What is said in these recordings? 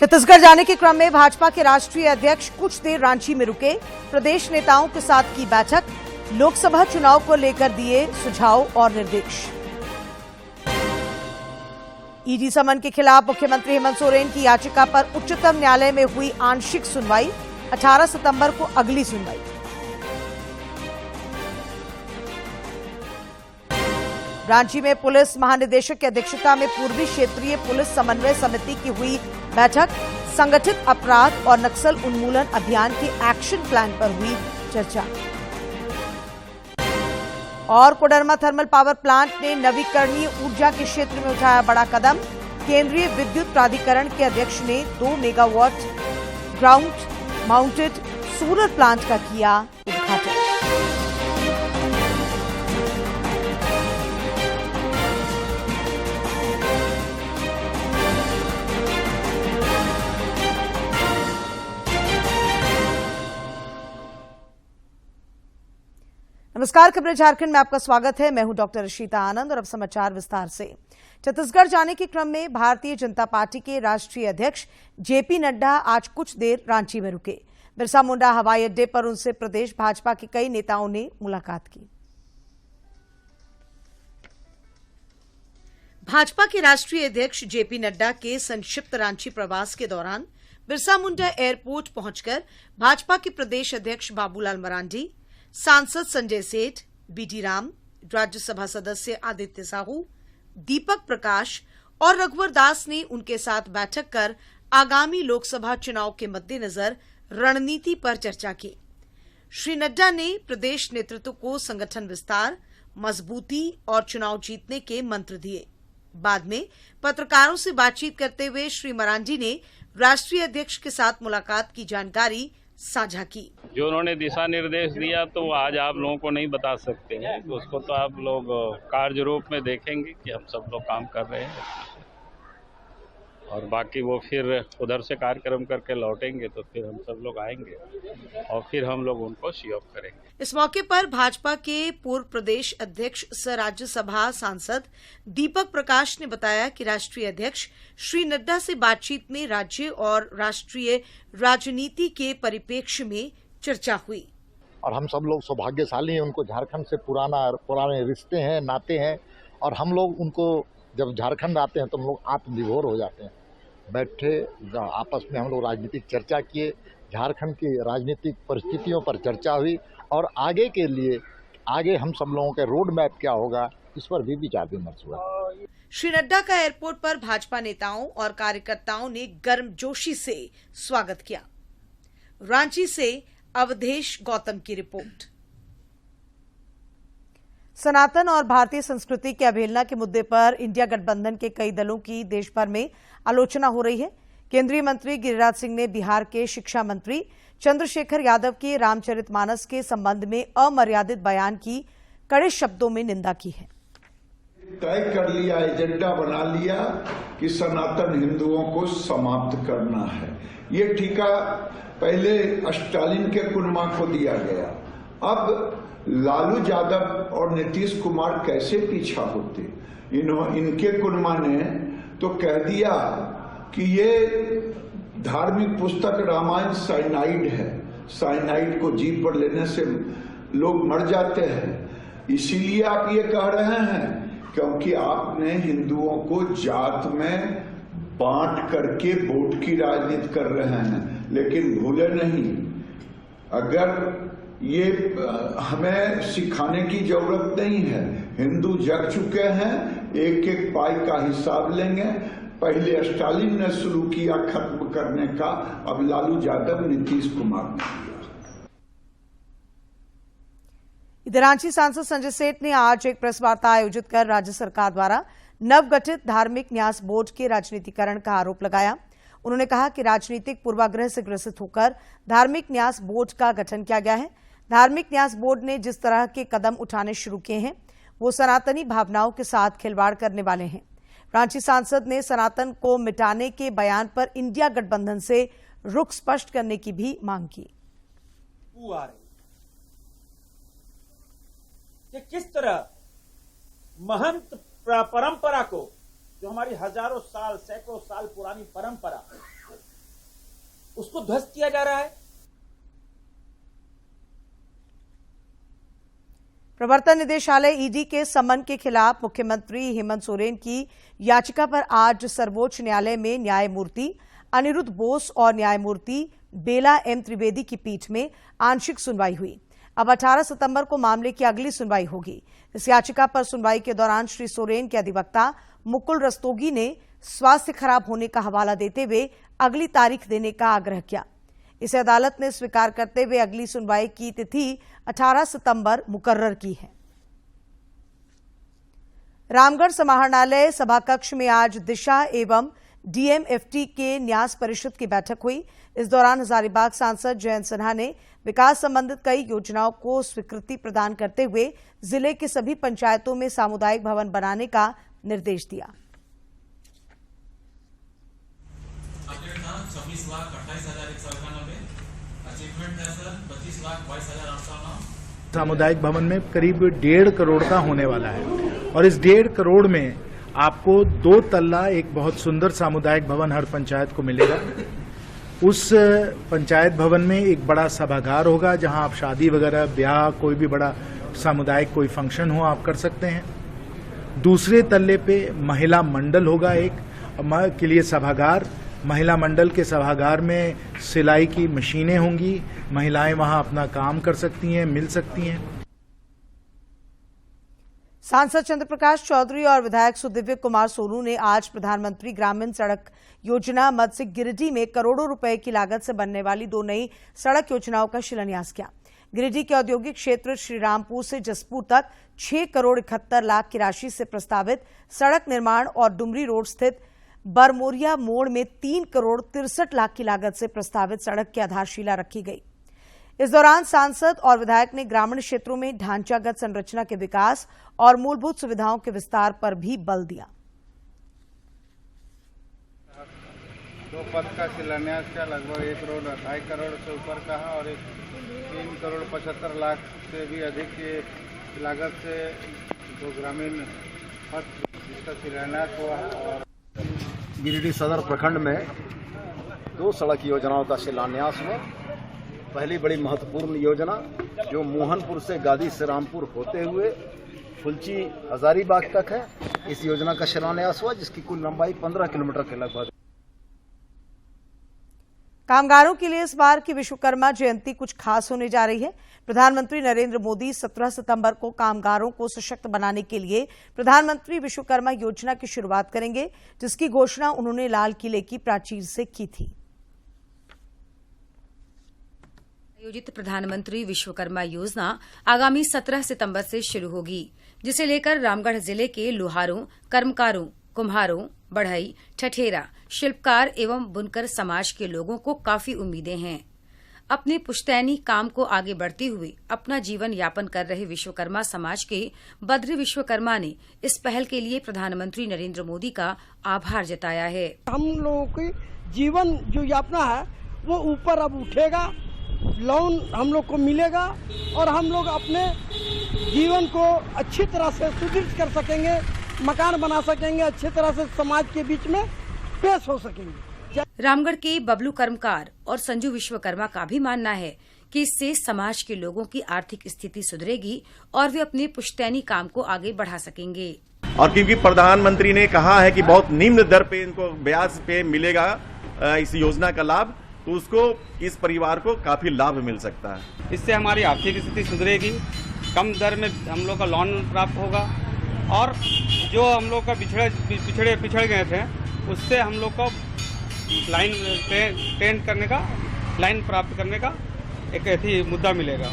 छत्तीसगढ़ जाने के क्रम में भाजपा के राष्ट्रीय अध्यक्ष कुछ देर रांची में रुके। प्रदेश नेताओं के साथ की बैठक, लोकसभा चुनाव को लेकर दिए सुझाव और निर्देश। ईडी समन के खिलाफ मुख्यमंत्री हेमंत सोरेन की याचिका पर उच्चतम न्यायालय में हुई आंशिक सुनवाई। 18 सितंबर को अगली सुनवाई। रांची में पुलिस महानिदेशक की अध्यक्षता में पूर्वी क्षेत्रीय पुलिस समन्वय समिति की हुई बैठक। संगठित अपराध और नक्सल उन्मूलन अभियान के एक्शन प्लान पर हुई चर्चा। और कोडरमा थर्मल पावर प्लांट ने नवीकरणीय ऊर्जा के क्षेत्र में उठाया बड़ा कदम। केंद्रीय विद्युत प्राधिकरण के अध्यक्ष ने 2 megawatt ground mounted solar plant का किया उद्घाटन। नमस्कार, खबरें झारखंड में आपका स्वागत है। मैं हूं डॉक्टर ऋषिता आनंद और अब समाचार विस्तार से। छत्तीसगढ़ जाने के क्रम में भारतीय जनता पार्टी के राष्ट्रीय अध्यक्ष जेपी नड्डा आज कुछ देर रांची में रुके। बिरसा मुंडा हवाई अड्डे पर उनसे प्रदेश भाजपा के कई नेताओं ने मुलाकात की। भाजपा के राष्ट्रीय अध्यक्ष जेपी नड्डा के संक्षिप्त रांची प्रवास के दौरान बिरसा मुंडा एयरपोर्ट पहुंचकर भाजपा के प्रदेश अध्यक्ष बाबूलाल मरांडी, सांसद संजय सेठ, बीटी राम, राज्यसभा सदस्य आदित्य साहू, दीपक प्रकाश और रघुवर दास ने उनके साथ बैठक कर आगामी लोकसभा चुनाव के मद्देनजर रणनीति पर चर्चा की। श्री नड्डा ने प्रदेश नेतृत्व को संगठन विस्तार, मजबूती और चुनाव जीतने के मंत्र दिए। बाद में पत्रकारों से बातचीत करते हुए श्री मरांडी ने राष्ट्रीय अध्यक्ष के साथ मुलाकात की जानकारी साझा की। जो उन्होंने दिशा निर्देश दिया तो आज आप लोगों को नहीं बता सकते हैं, तो उसको तो आप लोग कार्य रूप में देखेंगे कि हम सब लोग काम कर रहे हैं और बाकी वो फिर उधर से कार्यक्रम करके लौटेंगे तो फिर हम सब लोग आएंगे और फिर हम लोग उनको सी ऑफ करेंगे। इस मौके पर भाजपा के पूर्व प्रदेश अध्यक्ष सह राज्यसभा सांसद दीपक प्रकाश ने बताया कि राष्ट्रीय अध्यक्ष श्री नड्डा से बातचीत में राज्य और राष्ट्रीय राजनीति के परिप्रेक्ष्य में चर्चा हुई और हम सब लोग सौभाग्यशाली हैं। उनको झारखंड से पुराने रिश्ते हैं, नाते हैं और हम लोग उनको जब झारखंड आते हैं तो हम लोग आत्मविभोर हो जाते हैं। बैठे आपस में हम लोग राजनीतिक चर्चा किए, झारखंड की राजनीतिक परिस्थितियों पर चर्चा हुई और आगे के लिए आगे हम सब लोगों के रोड मैप क्या होगा इस पर भी विचार विमर्श हुआ। श्री नड्डा का एयरपोर्ट पर भाजपा नेताओं और कार्यकर्ताओं ने गर्मजोशी से स्वागत किया। रांची से अवधेश गौतम की रिपोर्ट। सनातन और भारतीय संस्कृति की अवहेलना के मुद्दे पर इंडिया गठबंधन के कई दलों की देश भर में आलोचना हो रही है। केंद्रीय मंत्री गिरिराज सिंह ने बिहार के शिक्षा मंत्री चंद्रशेखर यादव के रामचरितमानस के संबंध में अमर्यादित बयान की कड़े शब्दों में निंदा की है। तय कर लिया, एजेंडा बना लिया कि सनातन हिंदुओं को समाप्त करना है। ये ठेका पहले स्टालिन के कुनमा को दिया गया, अब लालू यादव और नीतीश कुमार कैसे पीछा होते। इनके कुनमा ने तो कह दिया कि ये धार्मिक पुस्तक रामायण साइनाइड है, साइनाइड को जीभ पर लेने से लोग मर जाते हैं। इसीलिए आप ये कह रहे हैं क्योंकि आपने हिंदुओं को जात में बांट करके वोट की राजनीति कर रहे हैं। लेकिन भूले नहीं, अगर ये हमें सिखाने की जरूरत नहीं है। हिंदू जग चुके हैं, एक एक पाई का हिसाब लेंगे। पहले स्टालिन ने शुरू किया खत्म करने का, अब लालू यादव, नीतीश कुमार ने किया। इधर रांची सांसद संजय सेठ ने आज एक प्रेस वार्ता आयोजित कर राज्य सरकार द्वारा नवगठित धार्मिक न्यास बोर्ड के राजनीतिकरण का आरोप लगाया। उन्होंने कहा कि राजनीतिक पूर्वाग्रह से ग्रसित होकर धार्मिक न्यास बोर्ड का गठन किया गया है। धार्मिक न्यास बोर्ड ने जिस तरह के कदम उठाने शुरू किए हैं वो सनातनी भावनाओं के साथ खिलवाड़ करने वाले हैं। रांची सांसद ने सनातन को मिटाने के बयान पर इंडिया गठबंधन से रुख स्पष्ट करने की भी मांग की। कि किस तरह महंत परंपरा को, जो हमारी हजारों साल, सैकड़ों साल पुरानी परंपरा, उसको ध्वस्त किया जा रहा है। प्रवर्तन निदेशालय ईडी के समन के खिलाफ मुख्यमंत्री हेमंत सोरेन की याचिका पर आज सर्वोच्च न्यायालय में न्यायमूर्ति अनिरुद्ध बोस और न्यायमूर्ति बेला एम त्रिवेदी की पीठ में आंशिक सुनवाई हुई। अब 18 सितंबर को मामले की अगली सुनवाई होगी। इस याचिका पर सुनवाई के दौरान श्री सोरेन के अधिवक्ता मुकुल रस्तोगी ने स्वास्थ्य खराब होने का हवाला देते हुए अगली तारीख देने का आग्रह किया। इसे अदालत ने स्वीकार करते हुए अगली सुनवाई की तिथि 18 सितंबर मुकर्रर की है। रामगढ़ समाहरणालय सभाकक्ष में आज दिशा एवं डीएमएफटी के न्यास परिषद की बैठक हुई। इस दौरान हजारीबाग सांसद जयंत सिन्हा ने विकास संबंधित कई योजनाओं को स्वीकृति प्रदान करते हुए जिले के सभी पंचायतों में सामुदायिक भवन बनाने का निर्देश दिया। 26,28,191 अचीवमेंट है सर 25,22,809। सामुदायिक भवन में करीब 1.5 करोड़ का होने वाला है और इस 1.5 करोड़ में आपको 2 तल्ला एक बहुत सुंदर सामुदायिक भवन हर पंचायत को मिलेगा। उस पंचायत भवन में एक बड़ा सभागार होगा जहां आप शादी वगैरह ब्याह कोई भी बड़ा सामुदायिक कोई फंक्शन हो आप कर सकते हैं। दूसरे तल्ले पे महिला मंडल होगा एक के लिए सभागार। महिला मंडल के सभागार में सिलाई की मशीनें होंगी, महिलाएं वहां अपना काम कर सकती हैं, मिल सकती हैं। सांसद चंद्रप्रकाश चौधरी और विधायक सुदिव्य कुमार सोनू ने आज प्रधानमंत्री ग्रामीण सड़क योजना मद से गिरिडीह में करोड़ों रुपए की लागत से बनने वाली 2 नई सड़क योजनाओं का शिलान्यास किया। गिरिडीह के औद्योगिक क्षेत्र श्रीरामपुर से जसपुर तक 6 करोड़ 71 लाख की राशि से प्रस्तावित सड़क निर्माण और डुमरी रोड स्थित बरमोरिया मोड़ में 3 करोड़ 63 लाख की लागत से प्रस्तावित सड़क की आधारशिला रखी गई। इस दौरान सांसद और विधायक ने ग्रामीण क्षेत्रों में ढांचागत संरचना के विकास और मूलभूत सुविधाओं के विस्तार पर भी बल दिया। 2 पथ का शिलान्यास का लगभग 1 करोड़ 2.5 करोड़ से ऊपर का है और 3 करोड़ 75 लाख से भी अधिक की लागत से 2 ग्रामीण पथ जिसका शिलान्यास हुआ है। और गिरिडीह सदर प्रखंड में 2 सड़क योजनाओं का शिलान्यास हुआ। पहली बड़ी महत्वपूर्ण योजना जो मोहनपुर से गादी से रामपुर होते हुए फुलची हजारीबाग तक है, इस योजना का शिलान्यास हुआ जिसकी कुल लंबाई 15 किलोमीटर के लगभग। कामगारों के लिए इस बार की विश्वकर्मा जयंती कुछ खास होने जा रही है। प्रधानमंत्री नरेंद्र मोदी 17 सितंबर को कामगारों को सशक्त बनाने के लिए प्रधानमंत्री विश्वकर्मा योजना की शुरुआत करेंगे, जिसकी घोषणा उन्होंने लाल किले की प्राचीर से की थी। आयोजित प्रधानमंत्री विश्वकर्मा योजना आगामी 17 सितंबर से शुरू होगी, जिसे लेकर रामगढ़ जिले के लोहारों, कर्मकारों, कुम्हारों, बढ़ई, ठठेरा, शिल्पकार एवं बुनकर समाज के लोगों को काफी उम्मीदें हैं। अपने पुश्तैनी काम को आगे बढ़ते हुए अपना जीवन यापन कर रहे विश्वकर्मा समाज के बद्री विश्वकर्मा ने इस पहल के लिए प्रधानमंत्री नरेंद्र मोदी का आभार जताया है। हम लोगों की जीवन जो यापना है वो ऊपर अब उठेगा, लोन हम लोग को मिलेगा और हम लोग अपने जीवन को अच्छी तरह से सुदृढ़ कर सकेंगे, मकान बना सकेंगे, अच्छी तरह से समाज के बीच में पेश हो सकेंगे। रामगढ़ के बबलू कर्मकार और संजू विश्वकर्मा का भी मानना है कि इससे समाज के लोगों की आर्थिक स्थिति सुधरेगी और वे अपने पुश्तैनी काम को आगे बढ़ा सकेंगे। और क्योंकि प्रधानमंत्री ने कहा है कि बहुत निम्न दर पे इनको ब्याज पे मिलेगा इस योजना का लाभ, तो उसको इस परिवार को काफी लाभ मिल सकता है। इससे हमारी आर्थिक स्थिति सुधरेगी, कम दर में हम लोग का लोन प्राप्त होगा और जो हम लोग का पिछड़ गए थे उससे हम लोग को लाइन प्राप्त करने का एक ऐसी मुद्दा मिलेगा।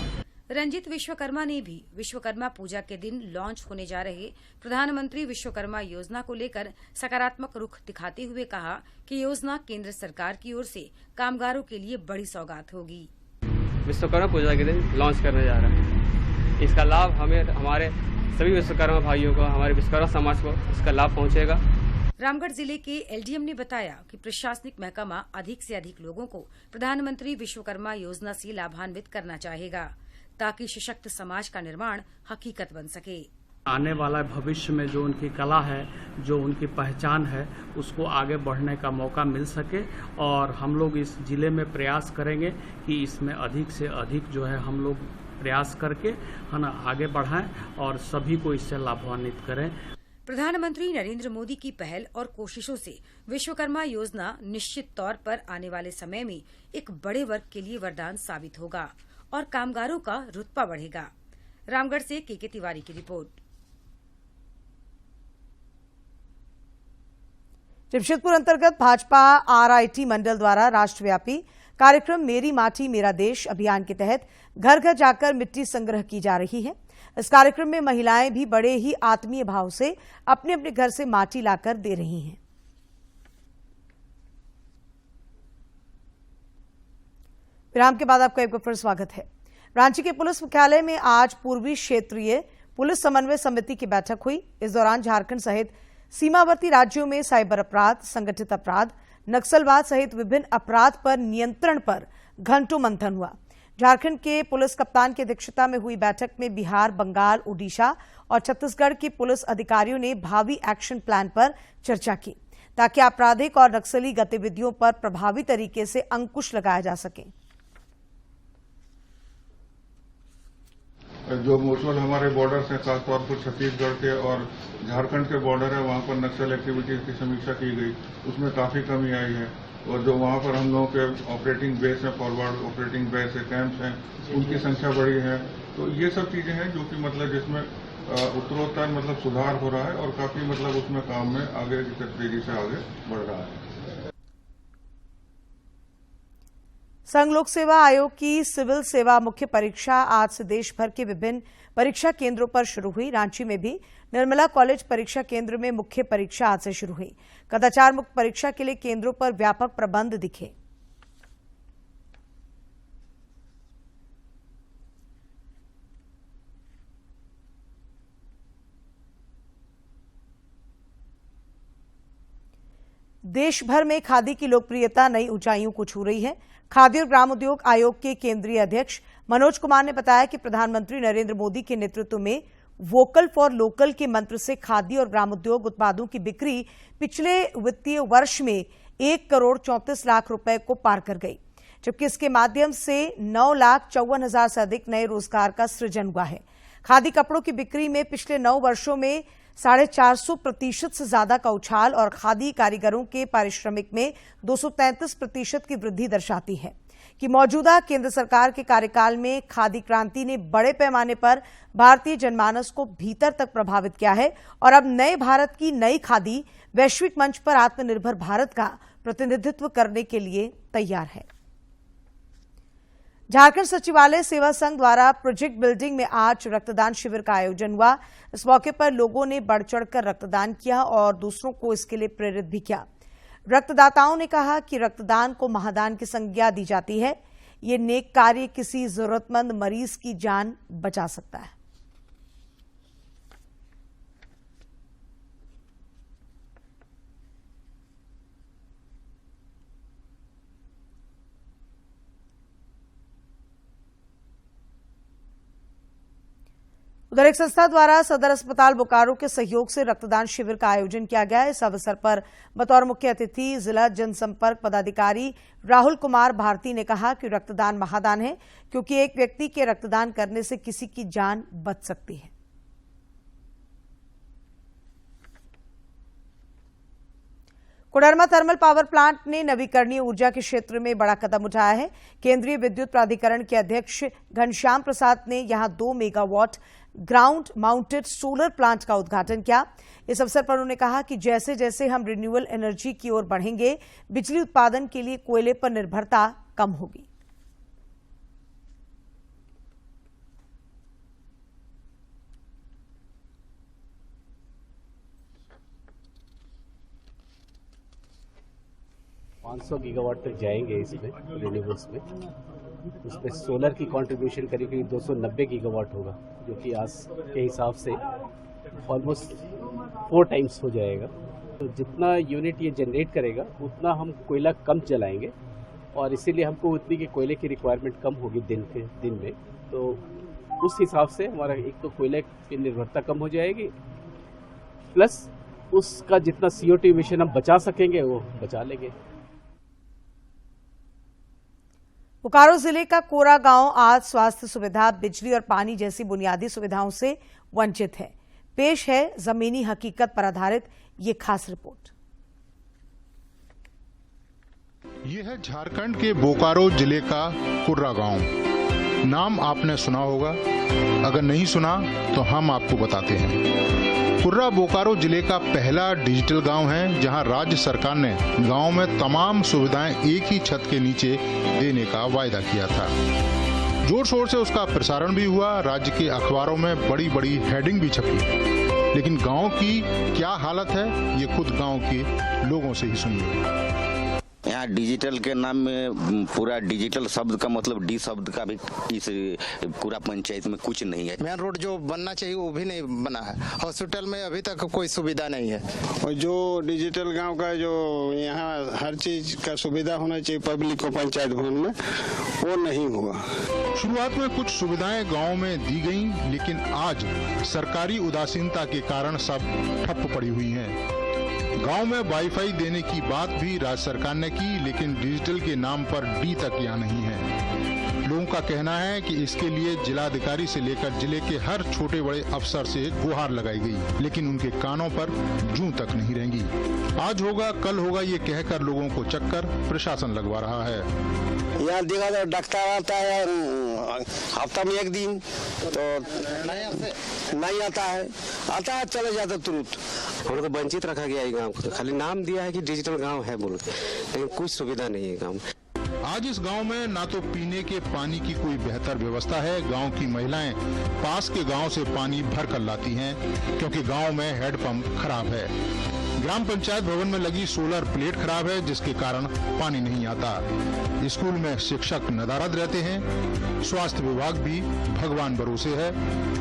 रंजित विश्वकर्मा ने भी विश्वकर्मा पूजा के दिन लॉन्च होने जा रहे प्रधानमंत्री विश्वकर्मा योजना को लेकर सकारात्मक रुख दिखाते हुए कहा कि योजना केंद्र सरकार की ओर से कामगारों के लिए बड़ी सौगात होगी। विश्वकर्मा पूजा के दिन लॉन्च करने जा रहा है, इसका लाभ हमें हमारे सभी विश्वकर्मा भाइयों को, हमारे विश्वकर्मा समाज को इसका लाभ पहुंचेगा। रामगढ़ जिले के एलडीएम ने बताया कि प्रशासनिक महकमा अधिक से अधिक लोगों को प्रधानमंत्री विश्वकर्मा योजना से लाभान्वित करना चाहेगा, ताकि सशक्त समाज का निर्माण हकीकत बन सके। आने वाला भविष्य में जो उनकी कला है, जो उनकी पहचान है, उसको आगे बढ़ने का मौका मिल सके। और हम लोग इस जिले में प्रयास करेंगे कि इसमें अधिक से अधिक जो है हम लोग प्रयास करके है ना आगे बढ़ाएं और सभी को इससे लाभान्वित करें। प्रधानमंत्री नरेंद्र मोदी की पहल और कोशिशों से विश्वकर्मा योजना निश्चित तौर पर आने वाले समय में एक बड़े वर्ग के लिए वरदान साबित होगा और कामगारों का रुतबा बढ़ेगा। रामगढ़ से के तिवारी की रिपोर्ट। जमशेदपुर अंतर्गत भाजपा RIT मंडल द्वारा राष्ट्रव्यापी कार्यक्रम मेरी माटी मेरा देश अभियान के तहत घर घर जाकर मिट्टी संग्रह की जा रही है। इस कार्यक्रम में महिलाएं भी बड़े ही आत्मीय भाव से अपने अपने घर से माटी लाकर दे रही हैं। विराम के बाद आपका एक बार फिर स्वागत है। रांची के पुलिस मुख्यालय में आज पूर्वी क्षेत्रीय पुलिस समन्वय समिति की बैठक हुई। इस दौरान झारखंड सहित सीमावर्ती राज्यों में साइबर अपराध, संगठित अपराध, नक्सलवाद सहित विभिन्न अपराध पर नियंत्रण पर घंटों मंथन हुआ। झारखंड के पुलिस कप्तान की अध्यक्षता में हुई बैठक में बिहार, बंगाल, ओडिशा और छत्तीसगढ़ के पुलिस अधिकारियों ने भावी एक्शन प्लान पर चर्चा की ताकि आपराधिक और नक्सली गतिविधियों पर प्रभावी तरीके से अंकुश लगाया जा सके। जो म्यूचुअल हमारे बॉर्डर्स हैं, खासतौर पर छत्तीसगढ़ के और झारखंड के बॉर्डर है, वहाँ पर नक्सल एक्टिविटीज की समीक्षा की गई। उसमें काफ़ी कमी आई है और जो वहाँ पर हम लोगों के ऑपरेटिंग बेस है, फॉरवर्ड ऑपरेटिंग बेस है, कैंप्स हैं, उनकी संख्या बढ़ी है। तो ये सब चीज़ें हैं जो कि मतलब जिसमें उत्तरोत्तर मतलब सुधार हो रहा है और काफ़ी मतलब उसमें काम में आगे की तेजी से आगे बढ़ रहा है। संघ लोक सेवा आयोग की सिविल सेवा मुख्य परीक्षा आज से देश भर के विभिन्न परीक्षा केंद्रों पर शुरू हुई। रांची में भी निर्मला कॉलेज परीक्षा केंद्र में मुख्य परीक्षा आज से शुरू हुई। कदाचार मुक्त परीक्षा के लिए केंद्रों पर व्यापक प्रबंध दिखे। देश भर में खादी की लोकप्रियता नई ऊंचाइयों को छू रही है। खादी और ग्राम उद्योग आयोग के केंद्रीय अध्यक्ष मनोज कुमार ने बताया कि प्रधानमंत्री नरेंद्र मोदी के नेतृत्व में वोकल फॉर लोकल के मंत्र से खादी और ग्राम उद्योग उत्पादों की बिक्री पिछले वित्तीय वर्ष में 1,34,00,000 रुपए को पार कर गई, जबकि इसके माध्यम से 9,54,000 से अधिक नए रोजगार का सृजन हुआ है। खादी कपड़ों की बिक्री में पिछले 9 वर्षों में 450% से ज्यादा का उछाल और खादी कारीगरों के पारिश्रमिक में 233% की वृद्धि दर्शाती है कि मौजूदा केंद्र सरकार के कार्यकाल में खादी क्रांति ने बड़े पैमाने पर भारतीय जनमानस को भीतर तक प्रभावित किया है और अब नए भारत की नई खादी वैश्विक मंच पर आत्मनिर्भर भारत का प्रतिनिधित्व करने के लिए तैयार है। झारखंड सचिवालय सेवा संघ द्वारा प्रोजेक्ट बिल्डिंग में आज रक्तदान शिविर का आयोजन हुआ। इस मौके पर लोगों ने बढ़ चढ़कर रक्तदान किया और दूसरों को इसके लिए प्रेरित भी किया। रक्तदाताओं ने कहा कि रक्तदान को महादान की संज्ञा दी जाती है। ये नेक कार्य किसी जरूरतमंद मरीज की जान बचा सकता है। उधर एक संस्था द्वारा सदर अस्पताल बोकारो के सहयोग से रक्तदान शिविर का आयोजन किया गया। इस अवसर पर बतौर मुख्य अतिथि जिला जनसंपर्क पदाधिकारी राहुल कुमार भारती ने कहा कि रक्तदान महादान है, क्योंकि एक व्यक्ति के रक्तदान करने से किसी की जान बच सकती है। कोडरमा थर्मल पावर प्लांट ने नवीकरणीय ऊर्जा के क्षेत्र में बड़ा कदम उठाया है। केंद्रीय विद्युत प्राधिकरण के अध्यक्ष घनश्याम प्रसाद ने यहां 2 megawatt ground mounted solar plant का उद्घाटन किया। इस अवसर पर उन्होंने कहा कि जैसे जैसे हम रिन्यूएबल एनर्जी की ओर बढ़ेंगे, बिजली उत्पादन के लिए कोयले पर निर्भरता कम होगी। गीगावाट तक जाएंगे इसमें रिन्यूएबल्स में। उसमें सोलर की कंट्रीब्यूशन करीब 290 गीगावाट होगा, जो कि आज के हिसाब से ऑलमोस्ट 4 टाइम्स हो जाएगा। तो जितना यूनिट ये जनरेट करेगा उतना हम कोयला कम जलाएंगे और इसीलिए हमको उतनी की कोयले की रिक्वायरमेंट कम होगी दिन में। तो उस हिसाब से हमारा एक तो कोयले की निर्भरता कम हो जाएगी, प्लस उसका जितना CO2 इमिशन हम बचा सकेंगे वो बचा लेंगे। बोकारो जिले का कोरा गांव आज स्वास्थ्य सुविधा, बिजली और पानी जैसी बुनियादी सुविधाओं से वंचित है। पेश है जमीनी हकीकत पर आधारित ये खास रिपोर्ट। ये है झारखंड के बोकारो जिले का कुर्रा गांव। नाम आपने सुना होगा, अगर नहीं सुना तो हम आपको बताते हैं। कुर्रा बोकारो जिले का पहला डिजिटल गांव है जहां राज्य सरकार ने गांव में तमाम सुविधाएं एक ही छत के नीचे देने का वायदा किया था। जोर शोर से उसका प्रसारण भी हुआ, राज्य के अखबारों में बड़ी बड़ी हेडिंग भी छपी। लेकिन गांव की क्या हालत है ये खुद गांव के लोगों से ही सुनिए। यहाँ डिजिटल के नाम में पूरा डिजिटल शब्द का मतलब डी शब्द का भी इस पूरा पंचायत में कुछ नहीं है। मेन रोड जो बनना चाहिए वो भी नहीं बना है। हॉस्पिटल में अभी तक कोई सुविधा नहीं है। और जो डिजिटल गांव का जो यहाँ हर चीज का सुविधा होना चाहिए पब्लिक को पंचायत भवन में, वो नहीं हुआ। शुरुआत में कुछ सुविधाएं गांव में दी गईं, लेकिन आज सरकारी उदासीनता के कारण सब ठप पड़ी हुई हैं। गांव में वाईफाई देने की बात भी राज्य सरकार ने की, लेकिन डिजिटल के नाम पर डी तक यहाँ नहीं है। लोगों का कहना है कि इसके लिए जिलाधिकारी से लेकर जिले के हर छोटे बड़े अफसर से गुहार लगाई गई, लेकिन उनके कानों पर जूं तक नहीं रहेंगी। आज होगा कल होगा ये कहकर लोगों को चक्कर प्रशासन लगवा रहा है। यहाँ देखा तो डॉक्टर आता है हफ्ता में एक दिन, तो नहीं आता है चले जाता तुरंत। हम तो वंचित रखा गया है गाँव को, खाली नाम दिया है कि डिजिटल गाँव है बोल के, लेकिन कुछ सुविधा नहीं है गाँव में। आज इस गांव में ना तो पीने के पानी की कोई बेहतर व्यवस्था है। गांव की महिलाएं पास के गांव से पानी भर कर लाती हैं, क्योंकि गांव में हैंडपंप खराब है। ग्राम पंचायत भवन में लगी सोलर प्लेट खराब है, जिसके कारण पानी नहीं आता। स्कूल में शिक्षक नदारद रहते हैं। स्वास्थ्य विभाग भी भगवान भरोसे है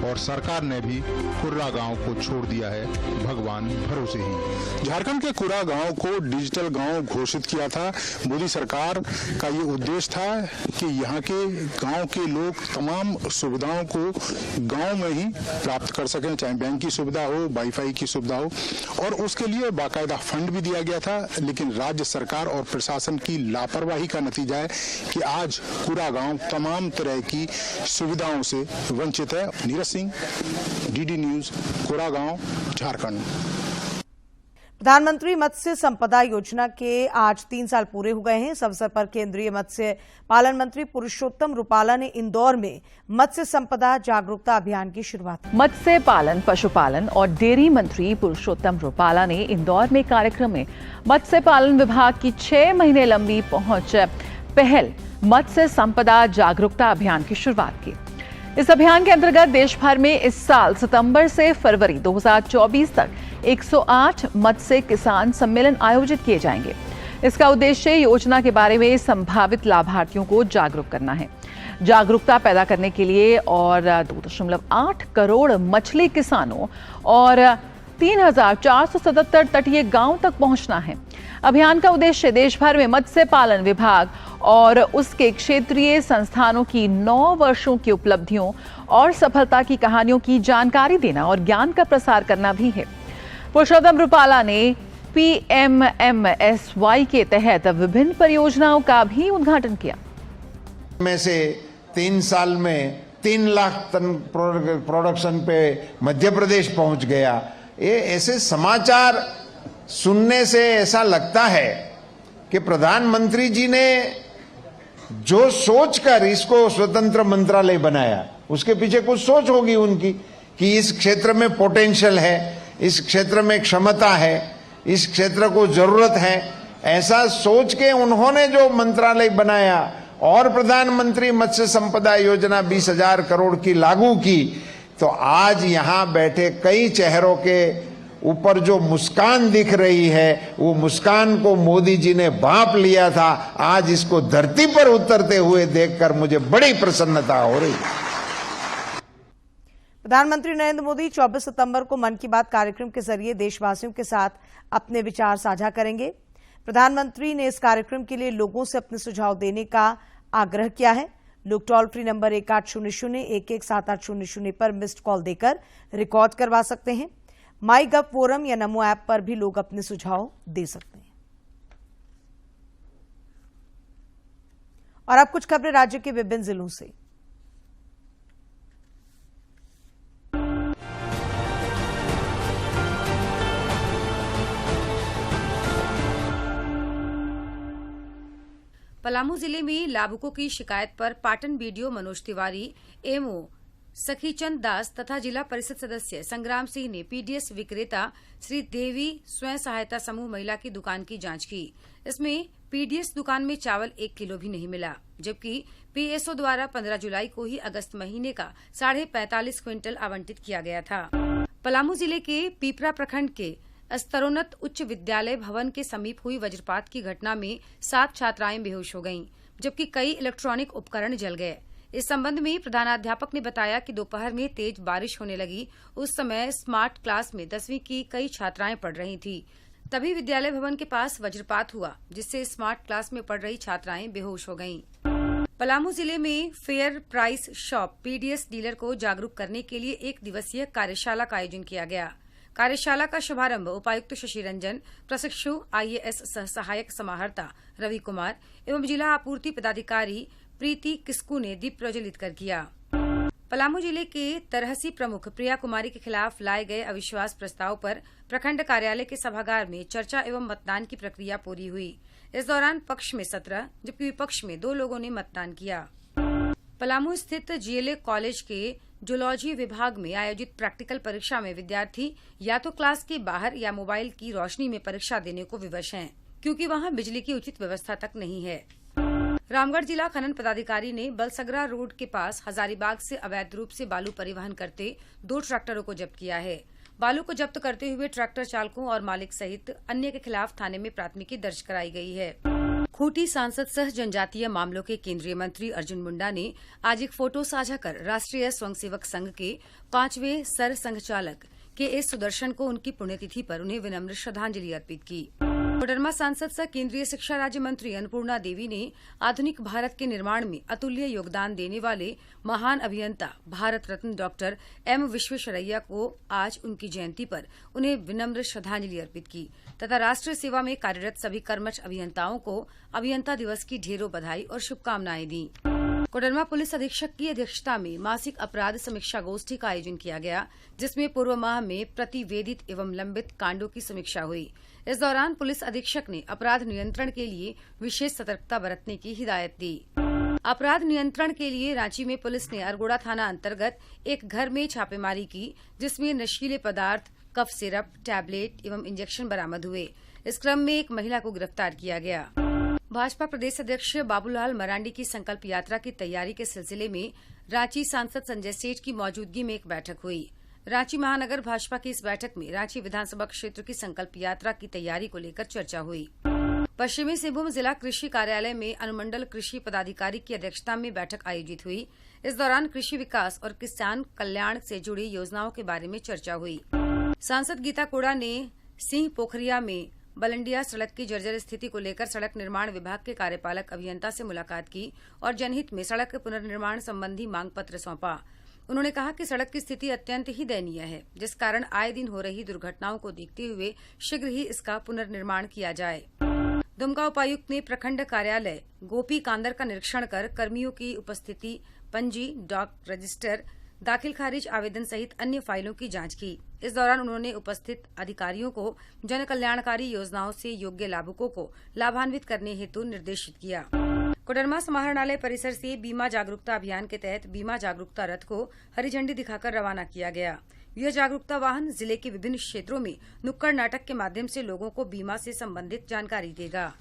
और सरकार ने भी कुर्रा गांव को छोड़ दिया है भगवान भरोसे ही। झारखंड के कुर्रा गांव को डिजिटल गांव घोषित किया था। मोदी सरकार का ये उद्देश्य था कि यहाँ के गांव के लोग तमाम सुविधाओं को गांव में ही प्राप्त कर सकें, चाहे बैंक की सुविधा हो, वाईफाई की सुविधा हो, और उसके लिए बाकायदा फंड भी दिया गया था। लेकिन राज्य सरकार और प्रशासन की लापरवाही का नतीजा है कि आज कुर्रा गांव तमाम तरह की सुविधाओं से वंचित है। नीरज सिंह, DD न्यूज, कुर्रा गांव, झारखंड। प्रधानमंत्री मत्स्य संपदा योजना के आज 3 साल पूरे हो गए हैं। इस अवसर पर केंद्रीय मत्स्य पालन मंत्री पुरुषोत्तम रुपाला ने इंदौर में मत्स्य संपदा जागरूकता अभियान की शुरुआत की। मत्स्य पालन, पशुपालन और डेयरी मंत्री पुरुषोत्तम रुपाला ने इंदौर में कार्यक्रम में मत्स्य पालन विभाग की 6 महीने लंबी पहुंच पहल मत्स्य संपदा जागरूकता अभियान की शुरुआत की। इस अभियान के अंतर्गत देश भर में इस साल सितंबर से फरवरी 2024 तक 108 मत्स्य किसान सम्मेलन आयोजित किए जाएंगे। इसका उद्देश्य योजना के बारे में संभावित लाभार्थियों को जागरूक करना है। जागरूकता पैदा करने के लिए और 2.8 करोड़ मछली किसानों और 3,477 तटीय गांव तक पहुंचना है। अभियान का उद्देश्य देश भर में मत्स्य पालन विभाग और उसके क्षेत्रीय संस्थानों की 9 वर्षों की उपलब्धियों और सफलता की कहानियों की जानकारी देना और ज्ञान का प्रसार करना भी है। पुरुषोत्तम रुपाला ने PMMSY के तहत विभिन्न परियोजनाओं का भी उद्घाटन किया। में से 3 साल में 3 लाख टन प्रोडक्शन पे मध्य प्रदेश पहुंच गया। ये ऐसे समाचार सुनने से ऐसा लगता है कि प्रधानमंत्री जी ने जो सोचकर इसको स्वतंत्र मंत्रालय बनाया, उसके पीछे कुछ सोच होगी उनकी कि इस क्षेत्र में पोटेंशियल है, इस क्षेत्र में क्षमता है, इस क्षेत्र को जरूरत है। ऐसा सोच के उन्होंने जो मंत्रालय बनाया और प्रधानमंत्री मत्स्य संपदा योजना 20,000 करोड़ की लागू की, तो आज यहां बैठे कई चेहरों के ऊपर जो मुस्कान दिख रही है, वो मुस्कान को मोदी जी ने भांप लिया था। आज इसको धरती पर उतरते हुए देखकर मुझे बड़ी प्रसन्नता हो रही है। प्रधानमंत्री नरेंद्र मोदी 24 सितंबर को मन की बात कार्यक्रम के जरिए देशवासियों के साथ अपने विचार साझा करेंगे। प्रधानमंत्री ने इस कार्यक्रम के लिए लोगों से अपने सुझाव देने का आग्रह किया है। लोग टोल फ्री नंबर 1800-117800 पर मिस्ड कॉल देकर रिकॉर्ड करवा सकते हैं। माई गव फोरम या नमो ऐप पर भी लोग अपने सुझाव दे सकते हैं। और अब कुछ खबरें राज्य के विभिन्न जिलों से। पलामू जिले में लाभुकों की शिकायत पर पाटन बीडीओ मनोज तिवारी, एमओ सखीचंद दास तथा जिला परिषद सदस्य संग्राम सिंह ने पीडीएस विक्रेता श्री देवी स्वयं सहायता समूह महिला की दुकान की जांच की। इसमें पीडीएस दुकान में चावल 1 किलो भी नहीं मिला, जबकि पीएसओ द्वारा 15 जुलाई को ही अगस्त महीने का 45.5 क्विंटल आवंटित किया गया था। पलामू जिले के पीपरा प्रखंड के स्तरोन्नत उच्च विद्यालय भवन के समीप हुई वज्रपात की घटना में 7 छात्राएं बेहोश हो गईं, जबकि कई इलेक्ट्रॉनिक उपकरण जल गए। इस संबंध में प्रधानाध्यापक ने बताया कि दोपहर में तेज बारिश होने लगी। उस समय स्मार्ट क्लास में 10वीं की कई छात्राएं पढ़ रही थी। तभी विद्यालय भवन के पास वज्रपात हुआ, जिससे स्मार्ट क्लास में पढ़ रही छात्राएं बेहोश हो गईं। पलामू जिले में fair price shop PDS dealer को जागरूक करने के लिए 1 दिवसीय कार्यशाला का आयोजन किया गया। कार्यशाला का शुभारंभ उपायुक्त शशि रंजन, प्रशिक्षु आईएएस सह सहायक समाहर्ता रवि कुमार एवं जिला आपूर्ति पदाधिकारी प्रीति किस्कू ने दीप प्रज्वलित कर किया। पलामू जिले के तरहसी प्रमुख प्रिया कुमारी के खिलाफ लाए गए अविश्वास प्रस्ताव पर प्रखंड कार्यालय के सभागार में चर्चा एवं मतदान की प्रक्रिया पूरी हुई। इस दौरान पक्ष में 17 जबकि विपक्ष में 2 लोगों ने मतदान किया। पलामू स्थित जीएलए कॉलेज के जूलॉजी विभाग में आयोजित प्रैक्टिकल परीक्षा में विद्यार्थी या तो क्लास के बाहर या मोबाइल की रोशनी में परीक्षा देने को विवश हैं, क्योंकि वहां बिजली की उचित व्यवस्था तक नहीं है। रामगढ़ जिला खनन पदाधिकारी ने बलसगरा रोड के पास हजारीबाग से अवैध रूप से बालू परिवहन करते 2 ट्रैक्टरों को जब्त किया है। बालू को जब्त करते हुए ट्रैक्टर चालकों और मालिक सहित अन्य के खिलाफ थाने में प्राथमिकी दर्ज कराई गई है। खूंटी सांसद सह जनजातीय मामलों के केंद्रीय मंत्री अर्जुन मुंडा ने आज एक फोटो साझा कर राष्ट्रीय स्वयंसेवक संघ के 5वें सर संघचालक के.एस. सुदर्शन को उनकी पुण्यतिथि पर उन्हें विनम्र श्रद्धांजलि अर्पित की। कोडरमा सांसद सह केंद्रीय शिक्षा राज्य मंत्री अन्नपूर्णा देवी ने आधुनिक भारत के निर्माण में अतुल्य योगदान देने वाले महान अभियंता भारत रत्न डॉक्टर एम विश्वेश्वरैया को आज उनकी जयंती पर उन्हें विनम्र श्रद्धांजलि अर्पित की तथा राष्ट्र सेवा में कार्यरत सभी कर्मठ अभियंताओं को अभियंता दिवस की ढेरों बधाई और शुभकामनाएं दी। कोडरमा पुलिस अधीक्षक की अध्यक्षता में मासिक अपराध समीक्षा गोष्ठी का आयोजन किया गया, जिसमें पूर्व माह में प्रतिवेदित एवं लंबित कांडों की समीक्षा हुई। इस दौरान पुलिस अधीक्षक ने अपराध नियंत्रण के लिए विशेष सतर्कता बरतने की हिदायत दी। अपराध नियंत्रण के लिए रांची में पुलिस ने अरगोड़ा थाना अंतर्गत एक घर में छापेमारी की, जिसमें नशीले पदार्थ, कफ सिरप, टैबलेट एवं इंजेक्शन बरामद हुए। इस क्रम में एक महिला को गिरफ्तार किया गया। भाजपा प्रदेश अध्यक्ष बाबूलाल मरांडी की संकल्प यात्रा की तैयारी के सिलसिले में रांची सांसद संजय सेठ की मौजूदगी में एक बैठक हुई। रांची महानगर भाजपा की इस बैठक में रांची विधानसभा क्षेत्र की संकल्प यात्रा की तैयारी को लेकर चर्चा हुई। पश्चिमी सिंहभूम जिला कृषि कार्यालय में अनुमंडल कृषि पदाधिकारी की अध्यक्षता में बैठक आयोजित हुई। इस दौरान कृषि विकास और किसान कल्याण से जुड़ी योजनाओं के बारे में चर्चा हुई। सांसद गीता कोड़ा ने सिंह पोखरिया में बलंडिया सड़क की जर्जर स्थिति को लेकर सड़क निर्माण विभाग के कार्यपालक अभियंता से मुलाकात की और जनहित में सड़क पुनर्निर्माण संबंधी मांग पत्र सौंपा। उन्होंने कहा कि सड़क की स्थिति अत्यंत ही दयनीय है, जिस कारण आए दिन हो रही दुर्घटनाओं को देखते हुए शीघ्र ही इसका पुनर्निर्माण किया जाए। दुमका उपायुक्त ने प्रखंड कार्यालय गोपी कांदर का निरीक्षण कर कर्मियों की उपस्थिति, पंजी, डाक रजिस्टर, दाखिल खारिज आवेदन सहित अन्य फाइलों की जांच की। इस दौरान उन्होंने उपस्थित अधिकारियों को जन कल्याणकारी योजनाओं से योग्य लाभुकों को लाभान्वित करने हेतु निर्देशित किया। कोडरमा समाहरणालय परिसर से बीमा जागरूकता अभियान के तहत बीमा जागरूकता रथ को हरी झंडी दिखाकर रवाना किया गया। यह जागरूकता वाहन जिले के विभिन्न क्षेत्रों में नुक्कड़ नाटक के माध्यम से लोगों को बीमा से संबंधित जानकारी देगा।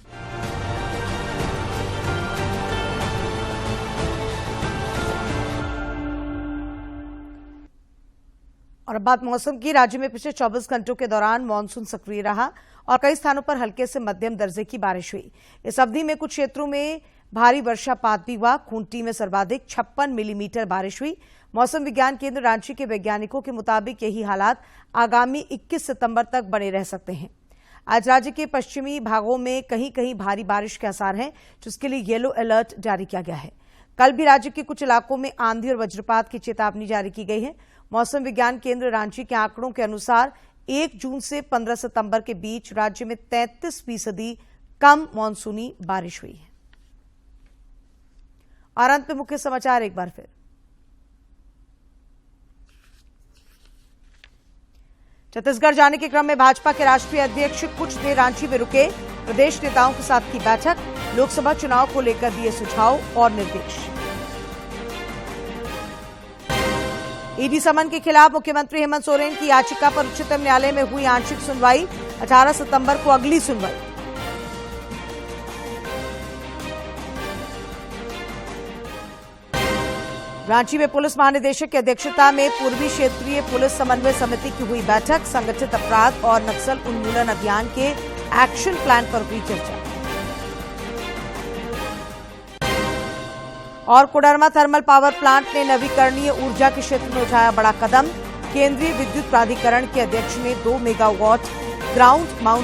और अब बात मौसम की। राज्य में पिछले 24 घंटों के दौरान मानसून सक्रिय रहा और कई स्थानों पर हल्के से मध्यम दर्जे की बारिश हुई। इस अवधि में कुछ क्षेत्रों में भारी वर्षापात भी हुआ। खूंटी में सर्वाधिक 56 मिलीमीटर बारिश हुई। मौसम विज्ञान केंद्र रांची के वैज्ञानिकों के मुताबिक यही हालात आगामी 21 सितंबर तक बने रह सकते हैं। आज राज्य के पश्चिमी भागों में कहीं कहीं भारी बारिश के आसार हैं, जिसके लिए येलो अलर्ट जारी किया गया है। कल भी राज्य के कुछ इलाकों में आंधी और वज्रपात की चेतावनी जारी की गई है। मौसम विज्ञान केंद्र रांची के आंकड़ों के अनुसार 1 जून से 15 सितंबर के बीच राज्य में 33% कम मानसूनी बारिश हुई है। और अंत में मुख्य समाचार एक बार फिर। छत्तीसगढ़ जाने के क्रम में भाजपा के राष्ट्रीय अध्यक्ष कुछ देर रांची में रुके। प्रदेश नेताओं के साथ की बैठक, लोकसभा चुनाव को लेकर दिए सुझाव और निर्देश। ईडी समन के खिलाफ मुख्यमंत्री हेमंत सोरेन की याचिका पर उच्चतम न्यायालय में हुई आंशिक सुनवाई। 18 सितंबर को अगली सुनवाई। रांची में पुलिस महानिदेशक की अध्यक्षता में पूर्वी क्षेत्रीय पुलिस समन्वय समिति की हुई बैठक। संगठित अपराध और नक्सल उन्मूलन अभियान के एक्शन प्लान पर हुई चर्चा। और कोडरमा थर्मल पावर प्लांट ने नवीकरणीय ऊर्जा के क्षेत्र में उठाया बड़ा कदम। केंद्रीय विद्युत प्राधिकरण के अध्यक्ष ने 2 मेगावाट ग्राउंड माउंट